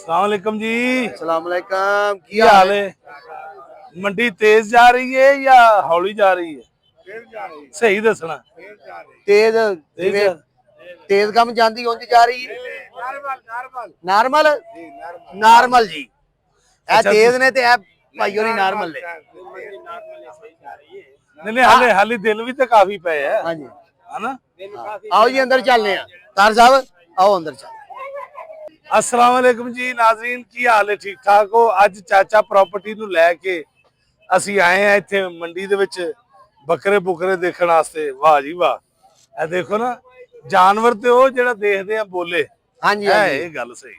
सलामकुम जी। सलामकुम। की हाल है? मंडी तेज जा रही है या हौली जा रही है? सही दसना। तेज तेज जिवें तेज कम जांदी उंज जा रही है। नार्मल नार्मल जी। ए अच्छा, तेज ने ते ए भाई होरी नार्मल ने। नहीं हाले हाली दिन भी तो काफी पे है। हां जी, है ना? आओ जी अंदर चलने हैं। तार साहब आओ अंदर चल। अस्सलाम वालेकुम जी नाज़रीन, की हाल है? ठीक ठाक हो? ਅੱਜ ਚਾਚਾ ਪ੍ਰਾਪਰਟੀ ਨੂੰ ਲੈ ਕੇ ਅਸੀਂ ਆਏ ਆ ਇੱਥੇ ਮੰਡੀ ਦੇ ਵਿੱਚ ਬੱਕਰੇ ਬੁਕਰੇ ਦੇਖਣ ਵਾਸਤੇ। ਵਾਹ ਜੀ ਵਾਹ, ਇਹ ਦੇਖੋ ਨਾ, ਜਾਨਵਰ ਤੇ ਉਹ ਜਿਹੜਾ ਦੇਖਦੇ ਆ ਬੋਲੇ। हां जी हां जी, ਇਹ ਗੱਲ ਸਹੀ।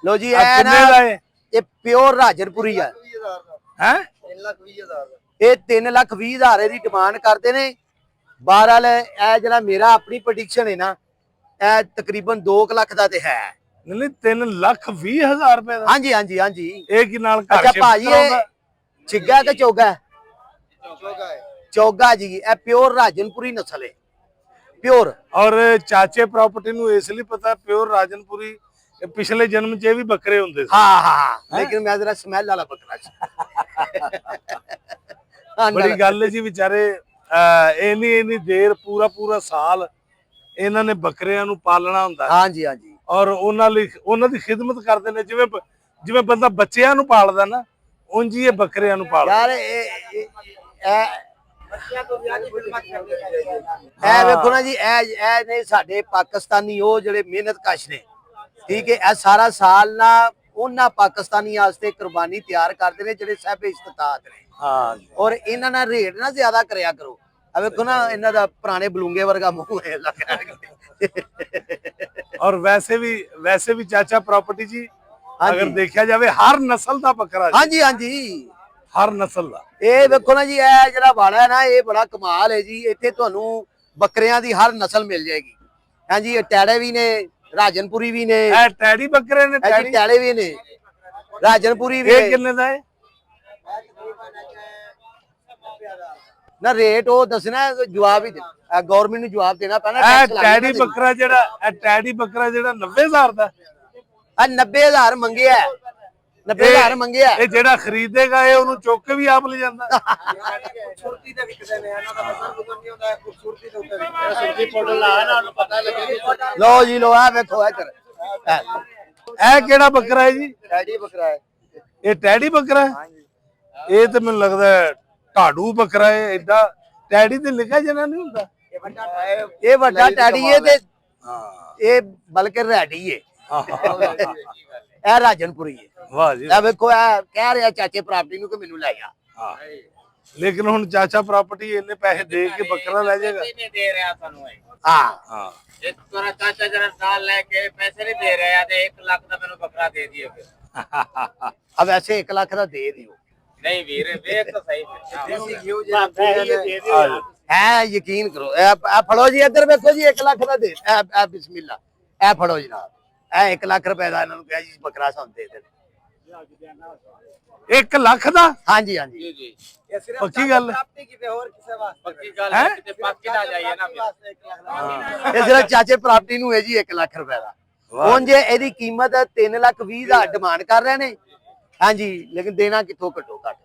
लो जी ਆ ए ना ਕਿੰਨੇ ਦਾ ਹੈ? ये प्योर राजनपुरी है। ਹੈ 3,20,000 ਇਹ 3,20,000 ਦੀ ਡਿਮਾਂਡ ਕਰਦੇ ਨੇ। ਬਹਰਾਲ ਇਹ ਜਿਹੜਾ ਮੇਰਾ ਆਪਣੀ ਪ੍ਰੈਡਿਕਸ਼ਨ ਹੈ ਨਾ, ਇਹ ਤਕਰੀਬਨ 2 ਲੱਖ ਦਾ ਤੇ ਹੈ। ਨਹੀਂ 3,20,000 ਰੁਪਏ ਦਾ? ਹਾਂਜੀ ਹਾਂਜੀ ਹਾਂਜੀ। ਇਹ ਕੀ ਨਾਲ ਘਰ ਅੱਛਾ shift ਭਾਜੀ, ਇਹ ਕਰਾਉਂਦਾ? ਚਿੱਗਾ ਕਿ ਚੋਗਾ? ਚੋਗਾ ਜੀ। ਇਹ ਪਿਓਰ ਰਾਜਨਪੁਰੀ ਨਸਲ ਹੈ, ਪਿਓਰ। ਔਰ ਚਾਚੇ ਪ੍ਰਾਪਰਟੀ ਨੂੰ ਇਸ ਲਈ ਪਤਾ ਪਿਓਰ ਰਾਜਨਪੁਰੀ, ਪਿਛਲੇ ਜਨਮ 'ਚ ਇਹ ਵੀ ਬੱਕਰੇ ਹੁੰਦੇ ਸੀ। ਹਾਂ ਹਾਂ, ਲੇਕਿਨ ਮੈਂ ਜਰਾ ਸਮੈਲ ਵਾਲਾ ਬੱਕਰਾ ਸੀ। ਬੜੀ ਗੱਲ ਹੈ ਜੀ ਵਿਚਾਰੇ। ਇੰਨੀ ਦੇਰ ਪੂਰਾ ਸਾਲ ਇਹਨਾਂ ਨੇ ਬੱਕਰਿਆਂ ਨੂੰ ਪਾਲਣਾ ਹੁੰਦਾ। ਹਾਂਜੀ ਹਾਂਜੀ। ਔਰ ਉਹਨਾਂ ਦੀ ਖਿਦਮਤ ਕਰਦੇ ਨੇ, ਜਿਵੇਂ ਬੰਦਾ ਬੱਚਿਆਂ ਨੂੰ ਪਾਲਦਾ ਨਾ, ਉਂਝ ਹੀ ਇਹ ਬੱਕਰਿਆਂ ਨੂੰ ਪਾਲਦਾ। ਯਾਰ ਇਹ ਵੇਖੋ ਨਾ ਜੀ, ਇਹ ਨੇ ਸਾਡੇ ਪਾਕਿਸਤਾਨੀ, ਉਹ ਜਿਹੜੇ ਮਿਹਨਤ ਕਸ਼ ਨੇ। ਠੀਕ ਹੈ, ਇਹ ਸਾਰਾ ਸਾਲ ਨਾ ਉਹਨਾਂ ਪਾਕਿਸਤਾਨੀਆਂ ਵਾਸਤੇ ਕੁਰਬਾਨੀ ਤਿਆਰ ਕਰਦੇ ਨੇ ਜਿਹੜੇ ਸਾਹਿਬੇ ਇਸਤਤਾਤ ਨੇ। ਹਾਂ, ਔਰ ਇਹਨਾਂ ਨਾਲ ਰੇਟ ਨਾ ਜ਼ਿਆਦਾ ਕਰਿਆ ਕਰੋ। ਆ ਵੇਖੋ ਨਾ, ਇਹਨਾਂ ਦਾ ਪੁਰਾਣੇ ਬਲੂੰਗੇ ਵਰਗਾ ਮੂੰਹ ਹੈ ਲੱਗਾ। ਔਰ ਵੈਸੇ ਵੀ ਚਾਚਾ ਪ੍ਰਾਪਰਟੀ ਜੀ, ਅਗਰ ਦੇਖਿਆ ਜਾਵੇ ਹਰ ਨਸਲ ਦਾ ਬੱਕਰਾ। ਹਾਂਜੀ ਹਾਂਜੀ, ਹਰ ਨਸਲ ਦਾ। ਇਹ ਵੇਖੋ ਨਾ ਜੀ, ਇਹ ਜਿਹੜਾ ਵਾੜਾ ਹੈ ਨਾ, ਇਹ ਬੜਾ ਕਮਾਲ ਹੈ ਜੀ। ਇੱਥੇ ਤੁਹਾਨੂੰ ਬੱਕਰਿਆਂ ਦੀ ਹਰ ਨਸਲ ਮਿਲ ਜਾਏਗੀ। ਹਾਂਜੀ, ਇਹ ਟੈੜੇ ਵੀ ਨੇ, ਰਾਜਨਪੁਰੀ ਵੀ ਨੇ। ਇਹ ਟੈਡੀ ਬੱਕਰੇ ਨੇ? ਟੈੜੇ ਵੀ ਨੇ, ਰਾਜਨਪੁਰੀ ਵੀ। ਇਹ ਕਿੰਨੇ ਦਾ ਹੈ? ਨਾ ਰੇਟ ਉਹ ਦੱਸਣਾ, ਜਵਾਬ ਹੀ ਦੇਣਾ, ਗਵਰਨਮੈਂਟ ਨੂੰ ਜਵਾਬ ਦੇਣਾ ਪੈਣਾ। ਇਹ ਟੈਡੀ ਬੱਕਰਾ ਜਿਹੜਾ 90,000 ਦਾ? ਆ 90,000 ਮੰਗਿਆ, 90,000 ਮੰਗਿਆ। ਇਹ ਜਿਹੜਾ ਖਰੀਦੇਗਾ ਇਹ ਉਹਨੂੰ ਚੁੱਕ ਕੇ ਵੀ ਆਪ ਲੈ ਜਾਂਦਾ। ਖੂਬਸੂਰਤੀ ਤੇ ਵਿਕਦੇ ਨੇ, ਇਹਨਾਂ ਦਾ ਮਸਲ ਬੁਗਨ ਨਹੀਂ ਹੁੰਦਾ, ਖੂਬਸੂਰਤੀ ਦੇ ਉੱਤੇ ਵਿਕਦੇ। ਸੁਰਤੀ ਪਾਊਡਰ ਲਾਇਆ ਨਾ, ਉਹਨੂੰ ਪਤਾ ਲੱਗੇ। ਲਓ ਜੀ ਲਓ, ਆ ਵੇਖੋ ਇੱਧਰ। ਇਹ ਕਿਹੜਾ ਬੱਕਰਾ ਹੈ ਜੀ? ਟੈਡੀ ਬੱਕਰਾ ਹੈ। ਇਹ ਟੈਡੀ ਬੱਕਰਾ ਹੈ? ਇਹ ਤੇ ਮੈਨੂੰ ਲੱਗਦਾ ਢਾਡੂ ਬੱਕਰਾ ਹੈ। ਏਦਾਂ ਟੈਡੀ ਤੇ ਲਿਖਿਆ ਜਨਾ ਨਹੀਂ ਹੁੰਦਾ। ਇਹ ਵੱਡਾ ਟੈਡੀ ਹੈ ਤੇ ਇਹ ਬਲਕਿ ਰੈਡੀ ਹੈ। ਇਹ ਰਾਜਨਪੁਰੀ ਹੈ। ਵਾਹ ਜੀ। ਇਹ ਵੇਖੋ, ਇਹ ਕਹਿ ਰਿਹਾ ਚਾਚੇ ਪ੍ਰਾਪਰਟੀ ਨੂੰ ਕਿ ਮੈਨੂੰ ਲੈ ਜਾ। ਹਾਂ, ਲੇਕਿਨ ਹੁਣ ਚਾਚਾ ਪ੍ਰਾਪਰਟੀ ਇੰਨੇ ਪੈਸੇ ਦੇ ਕੇ ਬੱਕਰਾ ਲੈ ਜਾਏਗਾ? नहीं दे रहा थानू ਹਾਂ ਹਾਂ। एक तोरा चाचा जरा नाल लेके पैसे नहीं दे रहा ते 1 लाख दा मैनू बकरा दे दियो फिर। ਆ ਵੈਸੇ 1 ਲੱਖ ਦਾ ਦੇ ਦਿਓ। नहीं वीर वेख तो सही ਹੈ ਯਕੀਨ ਕਰੋ। ਇਹ ਫੜੋ ਜੀ, ਇੱਧਰ ਵੇਖੋ ਜੀ, 1 ਲੱਖ ਦਾ ਦੇ। ਇਹ ਬਿਸਮਿਲ੍ਲਾ, ਇਹ ਫੜੋ ਜਨਾਬ। ਇਹ 1 ਲੱਖ ਰੁਪਏ ਦਾ ਇਹਨਾਂ ਨੂੰ ਕਿਹਾ ਜੀ ਬੱਕਰਾ ਸਾਨੂੰ ਦੇ ਦੇ। 1 ਲੱਖ ਦਾ? ਹਾਂਜੀ ਹਾਂਜੀ जी जी ਪੱਕੀ ਗੱਲ? पक्की गल है कि पक्की ना जाइए ना फिर। ਇਹ ਸਿਰਫ ਚਾਚੇ ਪ੍ਰਾਪਰਟੀ ਨੂੰ ਹੈ ਜੀ 1 ਲੱਖ ਰੁਪਏ ਦਾ। ਹੁਣ ਜੇ ਇਹਦੀ ਕੀਮਤ 3,20,000 ਡਿਮਾਂਡ ਕਰ ਰਹੇ ਨੇ। ਹਾਂਜੀ, ਲੇਕਿਨ ਦੇਣਾ ਕਿੱਥੋਂ ਘੱਟੋ ਘੱਟ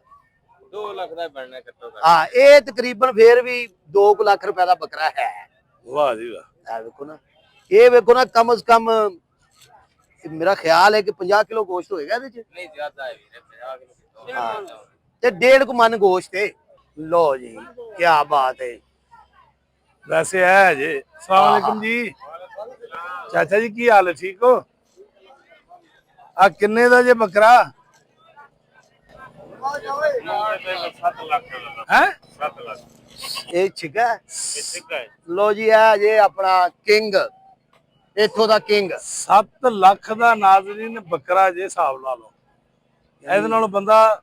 2 लाख दा बनना कट्टो ਹਾਂ। ਇਹ ਤਕਰੀਬਨ ਫੇਰ ਵੀ 2 ਲੱਖ ਰੁਪਏ ਦਾ ਬੱਕਰਾ ਹੈ। ਵਾਹ ਜੀ ਵਾਹ। ਇਹ ਵੇਖੋ ਨਾ, ਇਹ ਵੇਖੋ ਨਾ, ਕਮ ਸੇ ਕਮ ਮੇਰਾ ਖਿਆਲ ਹੈ ਕਿ 50 ਕਿਲੋ ਗੋਸ਼ਤ ਹੋਏਗਾ ਇਹਦੇ ਚ। नहीं ज्यादा है वीर 50 किलो ਹਾਂ, ਤੇ 1.5 ਮਣ ਗੋਸ਼ਤ ਹੈ। ਲੋ ਜੀ, ਕੀ ਬਾਤ ਹੈ। ਵੈਸੇ ਹੈ ਜੀ। अस्सलाम वालेकुम जी। ਚਾਚਾ ਜੀ ਕੀ ਹਾਲ ਹੈ? ਠੀਕ ਹੋ? ਆ ਕਿੰਨੇ ਦਾ ਜੇ ਬੱਕਰਾ? 7 लाख ਹੈ? 7 लाख ਇਹ ਛਿਗਾ। ठीक है। ਲੋ ਜੀ, ਇਹ ਜੇ ਆਪਣਾ ਕਿੰਗ, ਇੱਥੋਂ ਦਾ ਕਿੰਗ। 7 ਲੱਖ ਦਾ ਨਾਜ਼ਰੀਨ ਬੱਕਰਾ ਜੇ ਹਿਸਾਬ ਲਾ ਲਓ। ਇਹਦੇ ਨਾਲ ਬੰਦਾ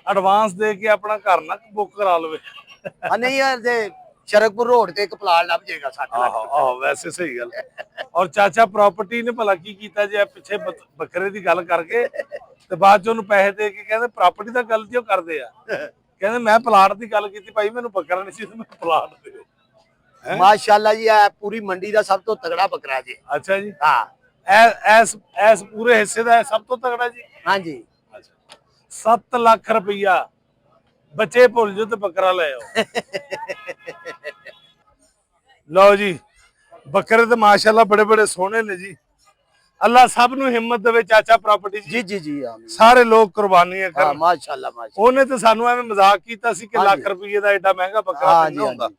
ਐਡਵਾਂਸ ਦੇ ਕੇ ਆਪਣਾ ਘਰ ਨਾ ਬੁੱਕ ਕਰਾ ਲਵੇ। ਆ ਨਹੀਂ ਯਾਰ, ਤੇ ਸ਼ਰਕਪੁਰ ਰੋਡ ਤੇ ਇੱਕ ਪਲਾਟ ਲੱਭ ਜਾਏਗਾ 7 ਲੱਖ। ਆਹੋ ਵੈਸੇ ਸਹੀ ਗੱਲ। ਔਰ ਚਾਚਾ ਪ੍ਰਾਪਰਟੀ ਨੇ ਭਲਾ ਕੀ ਕੀਤਾ ਜੇ ਪਿੱਛੇ ਬੱਕਰੇ ਦੀ ਗੱਲ ਕਰਕੇ ਤੇ ਬਾਅਦ ਚ ਉਹਨੂੰ ਪੈਸੇ ਦੇ ਕੇ ਕਹਿੰਦੇ ਪ੍ਰਾਪਰਟੀ ਦਾ ਗਲਤੀ ਉਹ ਕਰਦੇ ਆ। ਕਹਿੰਦੇ ਮੈਂ ਪਲਾਟ ਦੀ ਗੱਲ ਕੀਤੀ ਭਾਈ, ਮੈਨੂੰ ਬੱਕਰਾ ਨਹੀਂ ਸੀ, ਮੈਨੂੰ ਪਲਾਟ ਦਿਓ। ਮਾਸ਼ਾਅੱਲਾ ਜੀ, ਇਹ ਪੂਰੀ ਮੰਡੀ ਦਾ ਸਭ ਤੋਂ ਤਗੜਾ ਬੱਕਰਾ ਜੀ। ਅੱਛਾ ਜੀ। ਹਾਂ, ਐਸ ਪੂਰੇ ਹਿੱਸੇ ਦਾ ਇਹ ਸਭ ਤੋਂ ਤਗੜਾ ਜੀ। ਹਾਂਜੀ 7 ਲੱਖ ਰੁਪਈਆ ਬੱਚੇ ਭੁੱਲ ਜਾਓ ਤੇ ਬੱਕਰਾ ਲੈ ਆਓ। ਲਓ ਜੀ ਬੱਕਰੇ ਤੇ ਮਾਸ਼ਾਅੱਲਾ ਬੜੇ ਬੜੇ ਸੋਹਣੇ ਨੇ ਜੀ। ਅੱਲਾ ਸਭ ਨੂੰ ਹਿੰਮਤ ਦੇਵੇ ਚਾਚਾ ਪ੍ਰਾਪਰਟੀ ਜੀ ਜੀ ਜੀ ਆਮੀਨ। ਸਾਰੇ ਲੋਕ ਕੁਰਬਾਨੀਆਂ ਹਾਂ ਕਰਨ। ਮਾਸ਼ਾਅੱਲਾ ਮਾਸ਼ਾਅੱਲਾ। ਉਹਨੇ ਤੇ ਸਾਨੂੰ ਐਵੇਂ ਮਜ਼ਾਕ ਕੀਤਾ ਸੀ ਕਿ ਲੱਖ ਰੁਪਏ ਦਾ ਐਡਾ ਮਹਿੰਗਾ ਬੱਕਰਾ ਹਾਂਜੀ ਕਿੰਨਾ ਹੁੰਦਾ। ਹਾਂਜੀ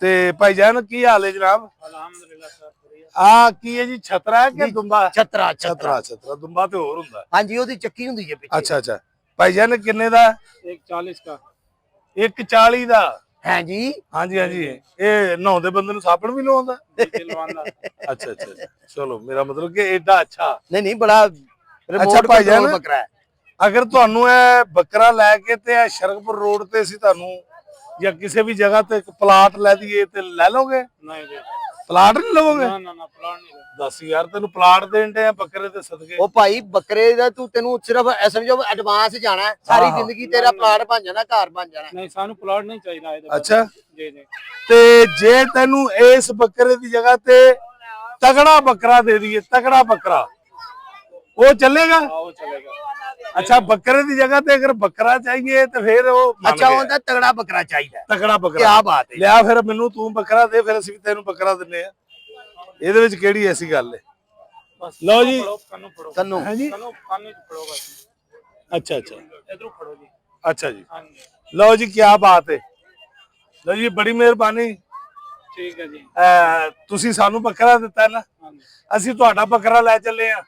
ਤੇ ਭਾਈਜਾਨ ਕੀ ਹਾਲ ਹੈ ਜਨਾਬ? ਅਲਹਮਦੁਲਿਲਾ ਸਰ ਆ ਕੀ ਹੈ ਜੀ ਛਤਰਾ ਹੈ ਕਿ ਦੁੰਬਾ? ਛਤਰਾ ਛਤਰਾ ਛਤਰਾ ਦੁੰਬਾ ਤੇ ਹੋਰ ਹੁੰਦਾ। ਹਾਂਜੀ ਉਹਦੀ ਚੱਕੀ ਹੁੰਦੀ ਹੈ ਪਿੱਛੇ। ਅੱਛਾ ਅੱਛਾ ਭਾਈਜਾਨ ਕਿੰਨੇ ਦਾ? 140 का 140 ਦਾ। ਹੈ ਜੀ ਹਾਂਜੀ ਹਾਂਜੀ ਇਹ ਨਹਾਉਂਦੇ ਬੰਦੇ ਨੂੰ ਸਾਬਣ ਵੀ ਲਵਾਉਂਦਾ? दिलवाना ਅੱਛਾ ਅੱਛਾ ਚਲੋ ਮੇਰਾ ਮਤਲਬ ਕਿ ਐਡਾ ਅੱਛਾ। ਨਹੀਂ ਬੜਾ ਰਿਮੋਟ ਭਾਈਜਾਨ, ਕੰਟਰੋਲ ਬੱਕਰਾ ਹੈ। ਅਗਰ ਤੁਹਾਨੂੰ ਇਹ ਬੱਕਰਾ ਲੈ ਕੇ ਤੇ ਇਹ ਸ਼ਰਕਪੁਰ ਰੋਡ ਤੇ ਅਸੀਂ ਤੁਹਾਨੂੰ ਜਾਂ ਕਿਸੇ ਵੀ ਜਗ੍ਹਾ ਤੇ ਇੱਕ ਪਲਾਟ ਲੈ ਦਈਏ ਤੇ ਲੈ ਲਓਗੇ? नहीं जी ਪਲਾਟ ਨਹੀਂ ਲਵੋਗੇ? ना ना ना प्लान नहीं ਦੱਸ ਯਾਰ ਤੈਨੂੰ ਪਲਾਟ ਦੇਣ ਦੇ ਆ ਬੱਕਰੇ ਤੇ ਸਦਕੇ। ਉਹ ਭਾਈ ਬੱਕਰੇ ਦਾ ਤੈਨੂੰ ਸਿਰਫ ਸਮਝੋ ਐਡਵਾਂਸ ਜਾਣਾ ਹੈ। ਸਾਰੀ ਹਾਂ, ਹਾਂ। ਜ਼ਿੰਦਗੀ ਤੇਰਾ ਪਲਾਟ ਬਣ ਜਾਣਾ, ਘਰ ਬਣ ਜਾਣਾ। नहीं सानू प्लाट नहीं चाहिए ਅੱਛਾ जी जी ਤੇ ਜੇ ਤੈਨੂੰ ਇਸ ਬੱਕਰੇ ਦੀ ਜਗ੍ਹਾ ਤੇ ਤਗੜਾ ਬੱਕਰਾ ਦੇ ਦਈਏ, ਤਗੜਾ ਬੱਕਰਾ, ਉਹ ਚੱਲੇਗਾ? आओ चलेगा ਅੱਛਾ ਬੱਕਰੇ ਦੀ ਜਗ੍ਹਾ ਤੇ ਅਗਰ ਬੱਕਰਾ ਚਾਹੀਏ ਤੇ ਫਿਰ ਉਹ ਮੰਨ ਅੱਛਾ ਗਿਆ। ਉਹਦਾ ਤਗੜਾ ਬੱਕਰਾ ਚਾਹੀਦਾ। ਤਗੜਾ ਕੀ ਬੱਕਰਾ ਬਾਤ ਹੈ। ਲਿਆ ਫਿਰ ਮੈਨੂੰ ਤੂੰ ਬੱਕਰਾ ਦੇ, ਫਿਰ ਅਸੀਂ ਵੀ ਤੈਨੂੰ ਬੱਕਰਾ ਦਿੰਨੇ ਆ। ਇਹਦੇ ਵਿੱਚ ਕਿਹੜੀ ਐਸੀ ਗੱਲ ਹੈ? बस लो जी। कानू फड़ो ਕੰਨੂ ਹੈ ਜੀ। कानू कानू फड़ो बस ਅੱਛਾ ਅੱਛਾ इधर फड़ो जी ਅੱਛਾ ਜੀ। हाँ जी ਲਓ ਜੀ ਕੀ ਬਾਤ ਹੈ। ਲਓ ਜੀ ਬੜੀ ਮਿਹਰਬਾਨੀ। ठीक है जी ਤੁਸੀਂ ਸਾਨੂੰ ਬੱਕਰਾ ਦਿੱਤਾ ਨਾ, हाँ जी ਅਸੀਂ ਤੁਹਾਡਾ ਬੱਕਰਾ ਲੈ ਚੱਲੇ ਆ।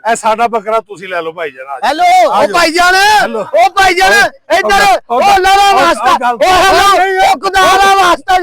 ਇਹ ਸਾਡਾ ਬੱਕਰਾ ਤੁਸੀਂ ਲੈ ਲਓ ਭਾਈ ਜਨਾਬ। ਹੈਲੋ ਆ ਉਹ ਜਾਓ। ਭਾਈਜਾਨ, ਹੈਲੋ। ਉਹ ਭਾਈਜਾਨ ਇੱਧਰ, ਉਹ ਉਹ ਲਾਲਾ ਉਹ ਵਾਸਤਾ, ਗੱਲ- ਉਹ ਹੈਲੋ, ਉਹ ਖੁਦਾ ਦਾ ਵਾਸਤਾ।